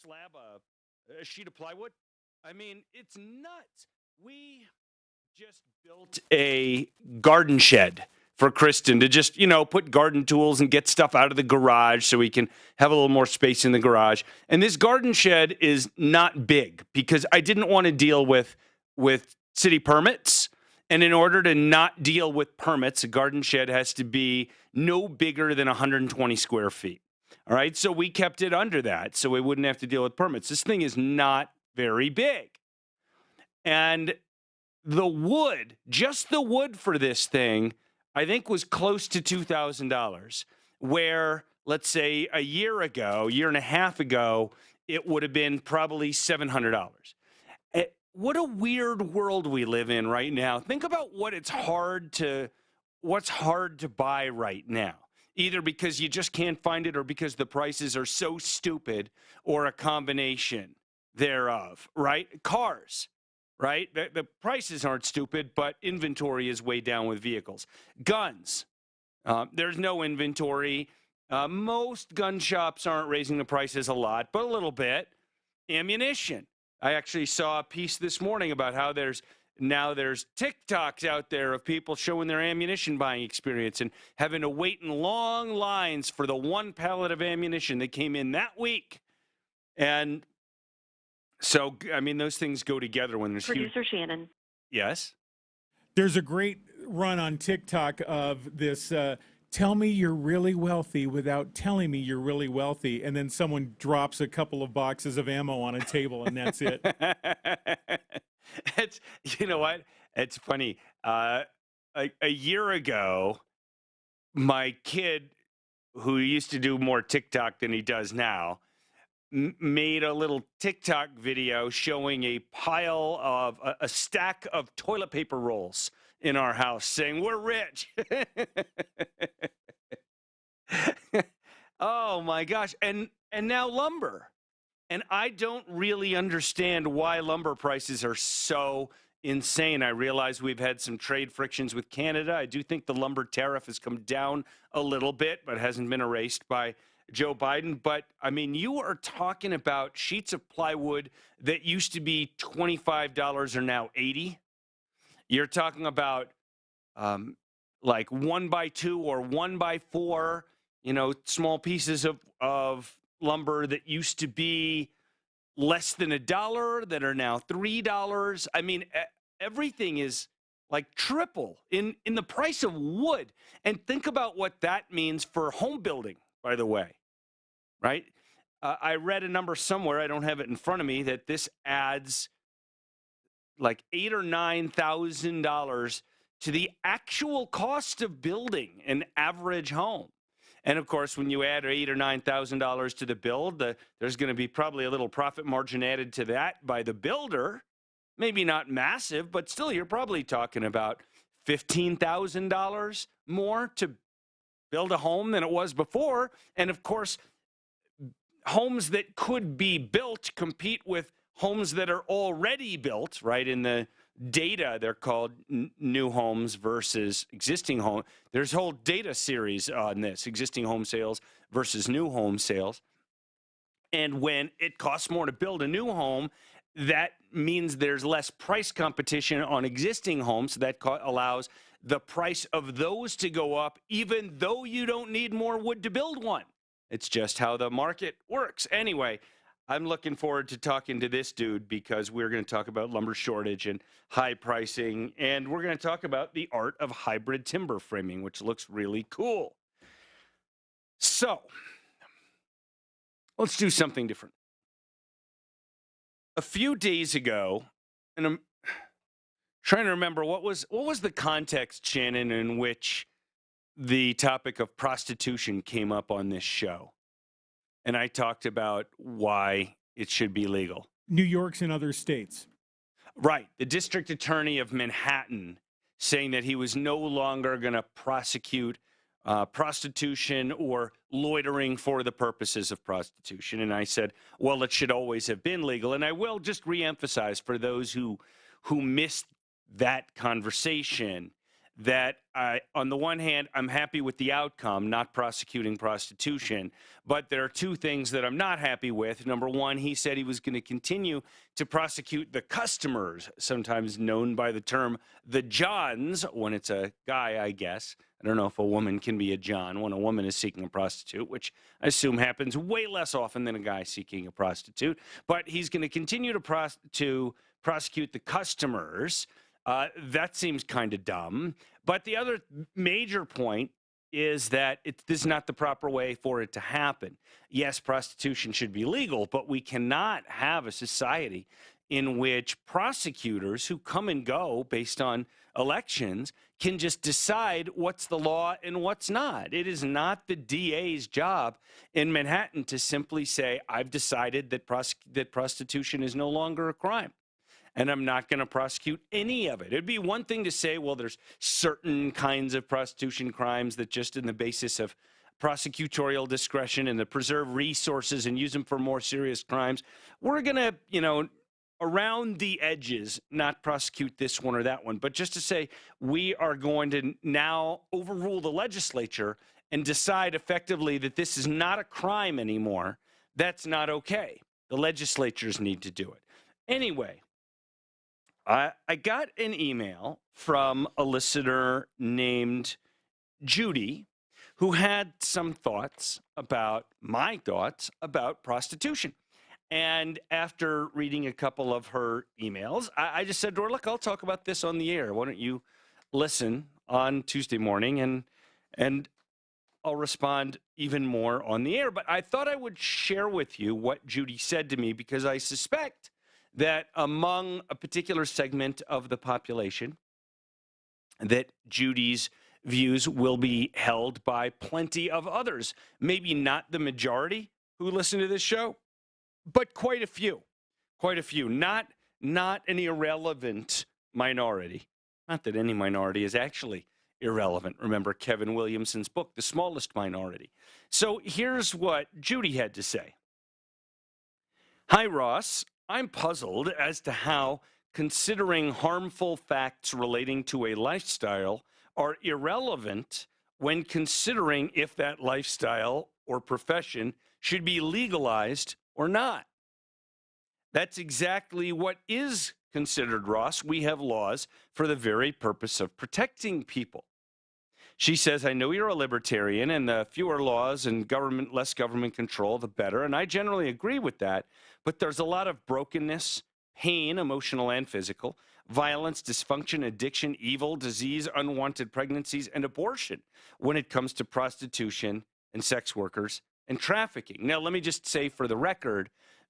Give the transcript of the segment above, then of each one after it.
slab, a sheet of plywood. I mean, it's nuts. We just built a garden shed for Kristen to just, put garden tools and get stuff out of the garage so we can have a little more space in the garage. And this garden shed is not big because I didn't want to deal with city permits. And in order to not deal with permits, a garden shed has to be no bigger than 120 square feet. All right. So we kept it under that so we wouldn't have to deal with permits. This thing is not very big. And the wood, just the wood for this thing, I think was close to $2,000, where, let's say, a year and a half ago, it would have been probably $700. What a weird world we live in right now. Think about what's hard to buy right now, either because you just can't find it or because the prices are so stupid or a combination thereof, right? Cars. Right? The prices aren't stupid, but inventory is way down with vehicles. Guns. There's no inventory. Most gun shops aren't raising the prices a lot, but a little bit. Ammunition. I actually saw a piece this morning about how there's TikToks out there of people showing their ammunition buying experience and having to wait in long lines for the one pallet of ammunition that came in that week. And so, I mean, those things go together when there's Producer Shannon. Yes? There's a great run on TikTok of this, tell me you're really wealthy without telling me you're really wealthy. And then someone drops a couple of boxes of ammo on a table and that's it. You know what? It's funny. A year ago, my kid, who used to do more TikTok than he does now, made a little TikTok video showing a pile of a stack of toilet paper rolls in our house saying, we're rich. Oh my gosh. And now lumber. And I don't really understand why lumber prices are so insane. I realize we've had some trade frictions with Canada. I do think the lumber tariff has come down a little bit, but hasn't been erased by Joe Biden. But I mean, you are talking about sheets of plywood that used to be $25 are now $80. You're talking about like 1x2 or 1x4, small pieces of lumber that used to be less than $1 that are now $3. I mean, everything is like triple in the price of wood. And think about what that means for home building, by the way, right? I read a number somewhere, I don't have it in front of me, that this adds like $8,000 or $9,000 to the actual cost of building an average home. And of course, when you add $8,000 or $9,000 to the build, there's going to be probably a little profit margin added to that by the builder. Maybe not massive, but still, you're probably talking about $15,000 more to build a home than it was before. And of course, homes that could be built compete with homes that are already built, right? In the data, they're called new homes versus existing home. There's a whole data series on this, existing home sales versus new home sales. And when it costs more to build a new home, that means there's less price competition on existing homes. So that allows the price of those to go up, even though you don't need more wood to build one. It's just how the market works. Anyway, I'm looking forward to talking to this dude because we're going to talk about lumber shortage and high pricing, and we're going to talk about the art of hybrid timber framing, which looks really cool. So let's do something different. A few days ago, and I'm trying to remember what was the context, Shannon, in which the topic of prostitution came up on this show. And I talked about why it should be legal. New York's and other states. Right. The district attorney of Manhattan saying that he was no longer going to prosecute prostitution or loitering for the purposes of prostitution. And I said, well, it should always have been legal. And I will just reemphasize for those who missed that conversation that on the one hand, I'm happy with the outcome, not prosecuting prostitution, but there are two things that I'm not happy with. Number one, he said he was going to continue to prosecute the customers, sometimes known by the term the Johns, when it's a guy, I guess. I don't know if a woman can be a John when a woman is seeking a prostitute, which I assume happens way less often than a guy seeking a prostitute. But he's going to continue to prosecute the customers. That seems kind of dumb. But the other major point is that this is not the proper way for it to happen. Yes, prostitution should be legal, but we cannot have a society in which prosecutors who come and go based on elections can just decide what's the law and what's not. It is not the DA's job in Manhattan to simply say, I've decided that prostitution is no longer a crime, and I'm not going to prosecute any of it. It'd be one thing to say, well, there's certain kinds of prostitution crimes that just in the basis of prosecutorial discretion and to preserve resources and use them for more serious crimes, we're going to, around the edges, not prosecute this one or that one. But just to say, we are going to now overrule the legislature and decide effectively that this is not a crime anymore, that's not okay. The legislatures need to do it. Anyway, I got an email from a listener named Judy who had some thoughts about my thoughts about prostitution. And after reading a couple of her emails, I just said to her, look, I'll talk about this on the air. Why don't you listen on Tuesday morning and I'll respond even more on the air. But I thought I would share with you what Judy said to me because I suspect that among a particular segment of the population, that Judy's views will be held by plenty of others. Maybe not the majority who listen to this show, but quite a few. Not an irrelevant minority. Not that any minority is actually irrelevant. Remember Kevin Williamson's book, The Smallest Minority. So here's what Judy had to say. Hi, Ross. I'm puzzled as to how considering harmful facts relating to a lifestyle are irrelevant when considering if that lifestyle or profession should be legalized or not. That's exactly what is considered, Ross. We have laws for the very purpose of protecting people. She says, I know you're a libertarian, and the fewer laws and less government control, the better. And I generally agree with that. But there's a lot of brokenness, pain, emotional and physical, violence, dysfunction, addiction, evil, disease, unwanted pregnancies, and abortion when it comes to prostitution and sex workers and trafficking. Now, let me just say for the record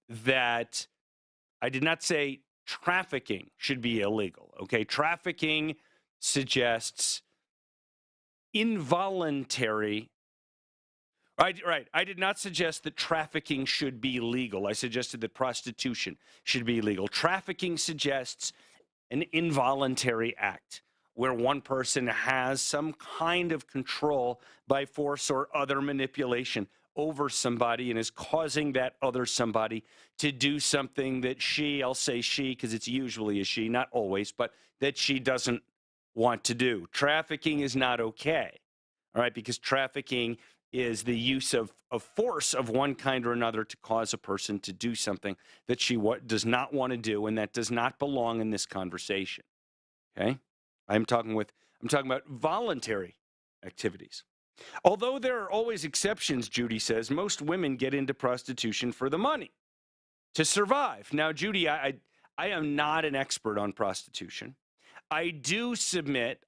that I did not say trafficking should be illegal. Okay, trafficking suggests involuntary. Right. I did not suggest that trafficking should be legal. I suggested that prostitution should be legal. Trafficking suggests an involuntary act where one person has some kind of control by force or other manipulation over somebody and is causing that other somebody to do something that I'll say she because it's usually a she, not always, but that she doesn't want to do. Trafficking is not okay, all right, because trafficking is the use of force of one kind or another to cause a person to do something that she does not want to do and that does not belong in this conversation. Okay? I'm talking about voluntary activities. Although there are always exceptions, Judy says, most women get into prostitution for the money to survive. Now, Judy, I am not an expert on prostitution. I do stipulate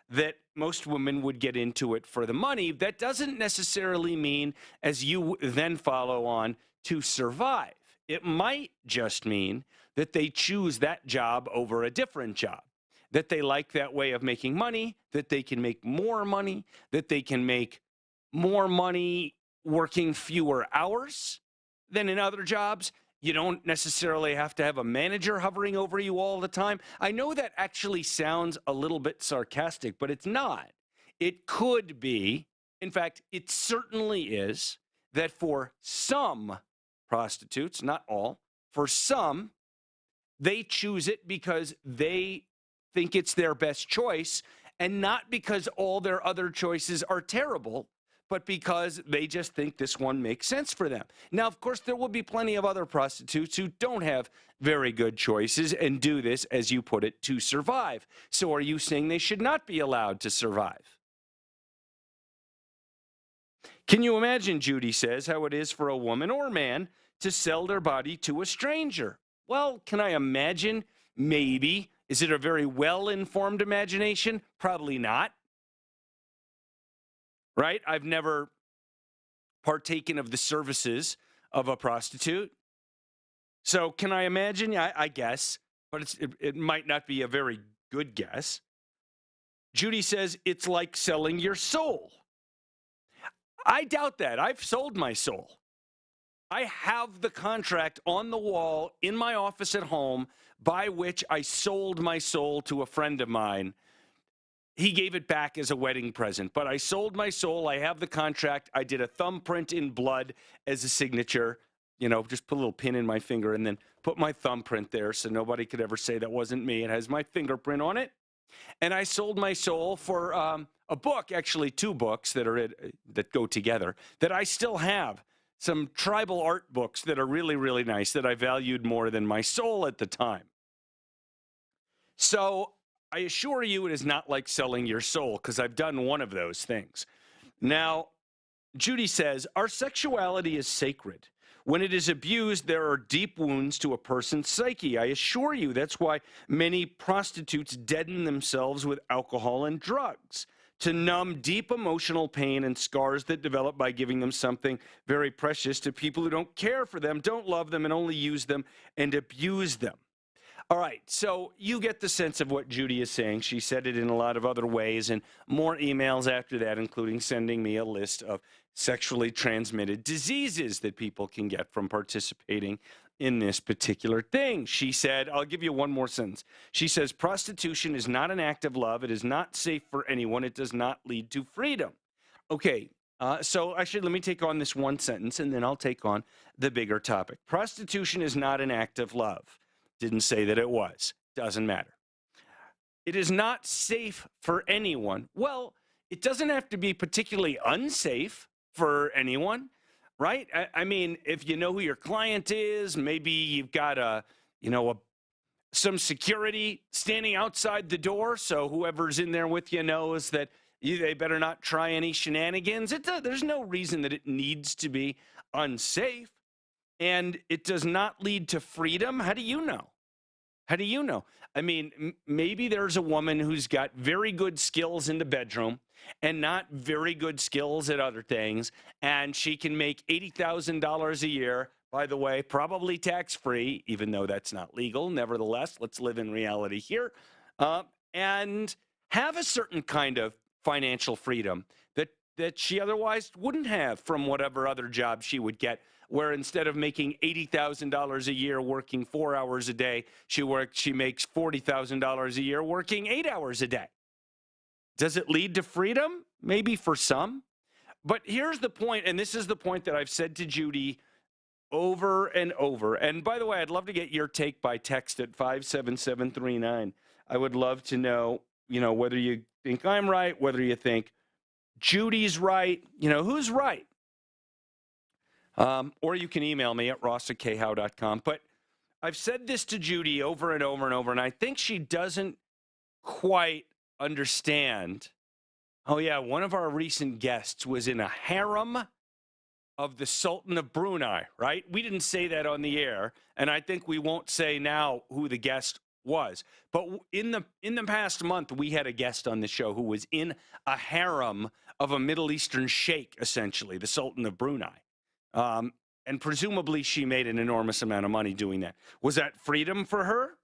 that most women would get into it for the money. That doesn't necessarily mean, as you then follow on, to survive. It might just mean that they choose that job over a different job, that they like that way of making money, that they can make more money, that they can make more money working fewer hours than in other jobs. You don't necessarily have to have a manager hovering over you all the time. I know that actually sounds a little bit sarcastic, but it's not. It could be, in fact, it certainly is, that for some prostitutes, not all, for some, they choose it because they think it's their best choice, and not because all their other choices are terrible, but because they just think this one makes sense for them. Now, of course, there will be plenty of other prostitutes who don't have very good choices and do this, as you put it, to survive. So are you saying they should not be allowed to survive? Can you imagine, Judy says, how it is for a woman or man to sell their body to a stranger? Well, can I imagine? Maybe. Is it a very well-informed imagination? Probably not. Right? I've never partaken of the services of a prostitute. So can I imagine? Yeah, I guess, but it might not be a very good guess. Judy says it's like selling your soul. I doubt that. I've sold my soul. I have the contract on the wall in my office at home by which I sold my soul to a friend of mine. He gave it back as a wedding present, but I sold my soul. I have the contract. I did a thumbprint in blood as a signature, just put a little pin in my finger and then put my thumbprint there so nobody could ever say that wasn't me. It has my fingerprint on it. And I sold my soul for a book, actually 2 books that go together, that I still have. Some tribal art books that are really, really nice that I valued more than my soul at the time. So I assure you it is not like selling your soul, because I've done one of those things. Now, Judy says, our sexuality is sacred. When it is abused, there are deep wounds to a person's psyche. I assure you that's why many prostitutes deaden themselves with alcohol and drugs, to numb deep emotional pain and scars that develop by giving them something very precious to people who don't care for them, don't love them, and only use them and abuse them. All right, so you get the sense of what Judy is saying. She said it in a lot of other ways, and more emails after that, including sending me a list of sexually transmitted diseases that people can get from participating in this particular thing. She said, I'll give you one more sentence. She says, prostitution is not an act of love. It is not safe for anyone. It does not lead to freedom. Okay, so actually, let me take on this one sentence, and then I'll take on the bigger topic. Prostitution is not an act of love. Didn't say that it was. Doesn't matter. It is not safe for anyone. Well, it doesn't have to be particularly unsafe for anyone, right? I mean, if you know who your client is, maybe you've got some security standing outside the door, so whoever's in there with you knows that they better not try any shenanigans. There's no reason that it needs to be unsafe. And it does not lead to freedom. How do you know? How do you know? I mean, maybe there's a woman who's got very good skills in the bedroom and not very good skills at other things, and she can make $80,000 a year, by the way, probably tax-free, even though that's not legal. Nevertheless, let's live in reality here, and have a certain kind of financial freedom that she otherwise wouldn't have from whatever other job she would get, where instead of making $80,000 a year working 4 hours a day, she makes $40,000 a year working 8 hours a day. Does it lead to freedom? Maybe for some. But here's the point, and this is the point that I've said to Judy over and over. And by the way, I'd love to get your take by text at 57739. I would love to know, whether you think I'm right, whether you think Judy's right, who's right? Or you can email me at ross@khow.com. But I've said this to Judy over and over and over, and I think she doesn't quite understand. Oh, yeah, one of our recent guests was in a harem of the Sultan of Brunei, right? We didn't say that on the air, and I think we won't say now who the guest was. But in the past month, we had a guest on the show who was in a harem of a Middle Eastern sheikh, essentially, the Sultan of Brunei. And presumably she made an enormous amount of money doing that. Was that freedom for her?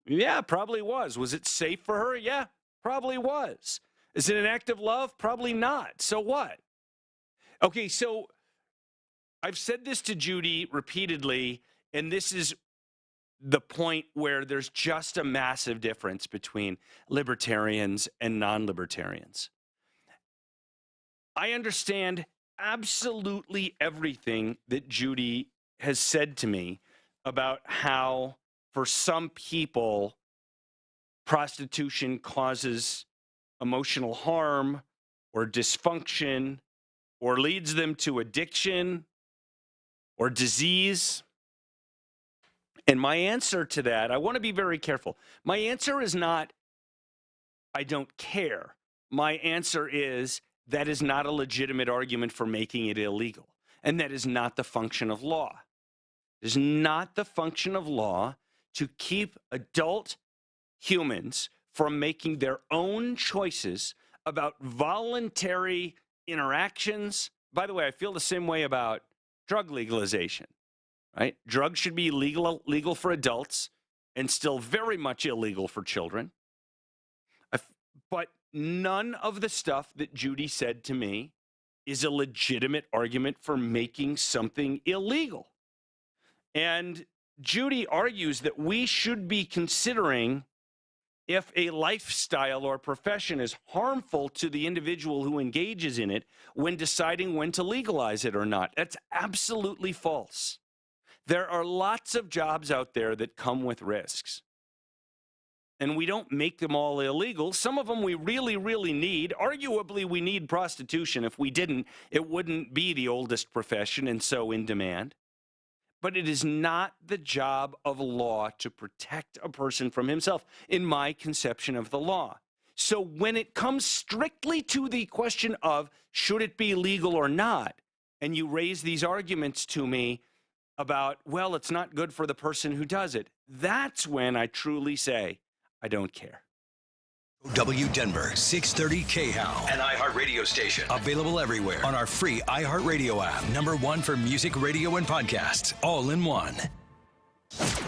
Yeah, probably was. Was it safe for her? Yeah, probably was. Is it an act of love? Probably not. So what? Okay, so I've said this to Judy repeatedly, and this is the point where there's just a massive difference between libertarians and non-libertarians. I understand absolutely everything that Judy has said to me about how, for some people, prostitution causes emotional harm or dysfunction or leads them to addiction or disease? And my answer to that, I want to be very careful. My answer is not, I don't care. My answer is, that is not a legitimate argument for making it illegal. And that is not the function of law. It is not the function of law to keep adult humans from making their own choices about voluntary interactions. By the way, I feel the same way about drug legalization, right? Drugs should be legal for adults and still very much illegal for children. But none of the stuff that Judy said to me is a legitimate argument for making something illegal. And Judy argues that we should be considering if a lifestyle or profession is harmful to the individual who engages in it when deciding when to legalize it or not. That's absolutely false. There are lots of jobs out there that come with risks. And we don't make them all illegal. Some of them we really, really need. Arguably, we need prostitution. If we didn't, it wouldn't be the oldest profession and so in demand. But it is not the job of law to protect a person from himself, in my conception of the law. So when it comes strictly to the question of should it be legal or not, and you raise these arguments to me about, well, it's not good for the person who does it, that's when I truly say, I don't care. W Denver 630 KHOW, an iHeartRadio station. Available everywhere on our free iHeartRadio app. #1 for music, radio, and podcasts, all in one.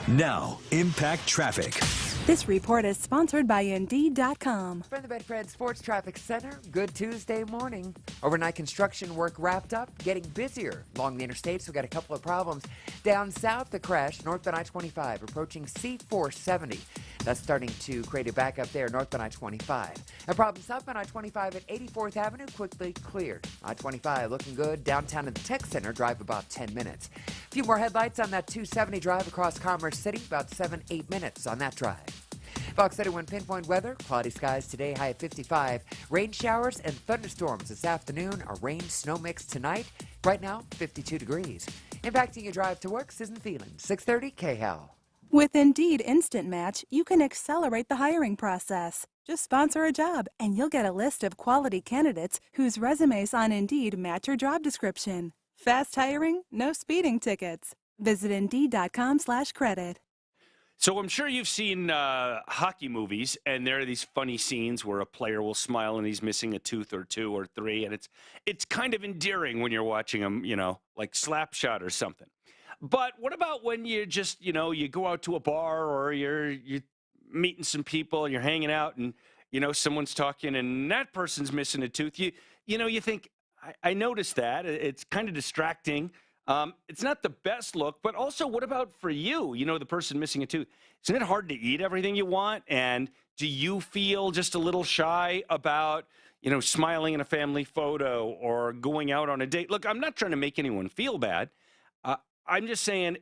Now, Impact Traffic. This report is sponsored by Indeed.com. From the Bedford Sports Traffic Center, good Tuesday morning. Overnight construction work wrapped up, getting busier along the interstates. We've got a couple of problems. Down south, the crash, northbound I-25, approaching C-470. That's starting to create a backup there, northbound I-25. A problem southbound I-25 at 84th Avenue, quickly cleared. I-25 looking good. Downtown at the Tech Center, drive about 10 minutes. A few more headlights on that 270 drive across Commerce City, about 7-8 minutes on that drive. Fox 31 pinpoint weather, cloudy skies today, high at 55. Rain showers and thunderstorms this afternoon. A rain-snow mix tonight. Right now, 52 degrees. Impacting your drive to work, Susan Phelan, 630 KHOW. With Indeed Instant Match, you can accelerate the hiring process. Just sponsor a job, and you'll get a list of quality candidates whose resumes on Indeed match your job description. Fast hiring, no speeding tickets. Visit Indeed.com/credit. So I'm sure you've seen hockey movies, and there are these funny scenes where a player will smile and he's missing a tooth or two or three, and it's kind of endearing when you're watching him, like Slapshot or something. But what about when you just, you go out to a bar or you're meeting some people and you're hanging out and, someone's talking and that person's missing a tooth. You think, I noticed that. It's kind of distracting. It's not the best look, but also what about for you, the person missing a tooth? Isn't it hard to eat everything you want? And do you feel just a little shy about, smiling in a family photo or going out on a date? Look, I'm not trying to make anyone feel bad. I'm just saying